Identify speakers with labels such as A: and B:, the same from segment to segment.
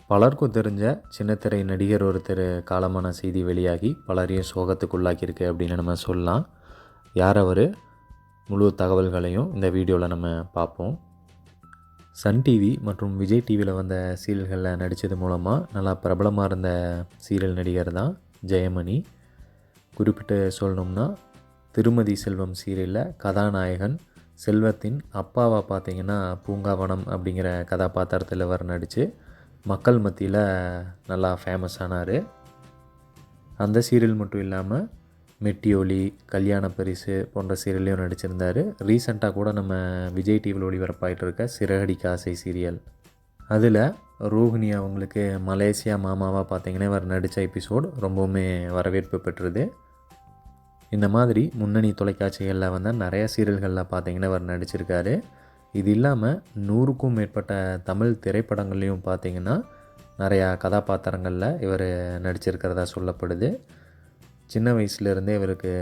A: பலருக்கும் தெரிஞ்ச சின்னத்திரை நடிகர் ஒருத்தர் காலமான செய்தி வெளியாகி பலரையும் சோகத்துக்குள்ளாக்கியிருக்கு அப்படின்னு நம்ம சொல்லலாம். யார் அவர்? முழு தகவல்களையும் இந்த வீடியோவில் நம்ம பார்ப்போம். சன் டிவி மற்றும் விஜய் டிவியில் வந்த சீரியல்களில் நடித்தது மூலமாக நல்லா பிரபலமாக இருந்த சீரியல் நடிகர் தான் ஜெயமணி. குறிப்பிட்டு சொல்லணும்னா திருமதி செல்வம் சீரியலில் கதாநாயகன் செல்வத்தின் அப்பாவை பார்த்திங்கன்னா பூங்காவனம் அப்படிங்கிற கதாபாத்திரத்தில் அவர் நடித்து மக்கள் மத்தியில் நல்லா ஃபேமஸ் ஆனார். அந்த சீரியல் மட்டும் இல்லாமல் மெட்டியொலி, கல்யாண பரிசு போன்ற சீரியல்லையும் நடிச்சிருந்தார். ரீசெண்டாக கூட நம்ம விஜய் டிவியில் ஒளிபரப்பாயிட்டு இருக்க சிறகடிக்க ஆசை சீரியல், அதில் ரோஹிணி அவங்களுக்கு மலேசியா மாமாவாக பார்த்திங்கன்னா இவர் நடித்த எபிசோடு ரொம்பவுமே வரவேற்பு பெற்றது. இந்த மாதிரி முன்னணி தொலைக்காட்சிகளில் வந்து நிறைய சீரியல்களில் பார்த்திங்கன்னா இவர் நடிச்சிருக்காரு. இது இல்லாமல் 100க்கும் மேற்பட்ட தமிழ் திரைப்படங்கள்லையும் பார்த்திங்கன்னா நிறையா கதாபாத்திரங்களில் இவர் நடிச்சிருக்கிறதா சொல்லப்படுது. சின்ன வயசுலேருந்தே இவருக்கு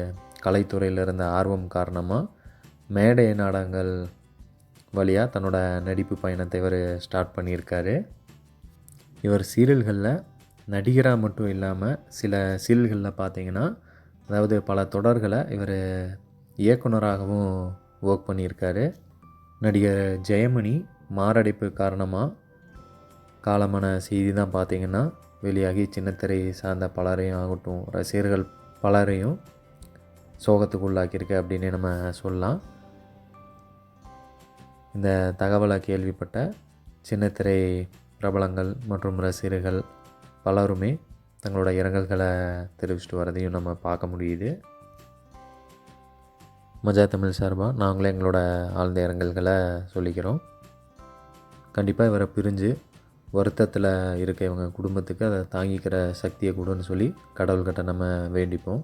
A: கலைத்துறையில் இருந்த ஆர்வம் காரணமாக மேடை நாடகங்கள் வழியாக தன்னோட நடிப்பு பயணத்தை இவர் ஸ்டார்ட் பண்ணியிருக்காரு. இவர் சீரியல்களில் நடிகராக மட்டும் இல்லாமல் சில சீரியல்களில் பார்த்திங்கன்னா, அதாவது பல தொடர்களை இவர் இயக்குனராகவும் ஒர்க் பண்ணியிருக்காரு. நடிகர் ஜெயமணி மாரடைப்பு காரணமாக காலமான செய்தி தான் பார்த்திங்கன்னா வெளியாகி சின்னத்திரை சார்ந்த பலரையும் ஆகட்டும், ரசிகர்கள் பலரையும் சோகத்துக்குள்ளாக்கியிருக்கு அப்படின்னு நம்ம சொல்லலாம். இந்த தகவலை கேள்விப்பட்ட சின்னத்திரை பிரபலங்கள் மற்றும் ரசிகர்கள் பலருமே தங்களோட இரங்கல்களை தெரிவிச்சிட்டு வரதையும் நம்ம பார்க்க முடியுது. மஜா தமிழ் சார்பாக நாங்களே எங்களோட ஆழ்ந்த இரங்கல்களை சொல்லிக்கிறோம். கண்டிப்பாக இவரை பிரிஞ்சு வருத்தத்தில் இருக்க இவங்க குடும்பத்துக்கு அதை தாங்கிக்கிற சக்தியை கொடுன்னு சொல்லி கடவுள்கிட்ட நம்ம வேண்டிப்போம்.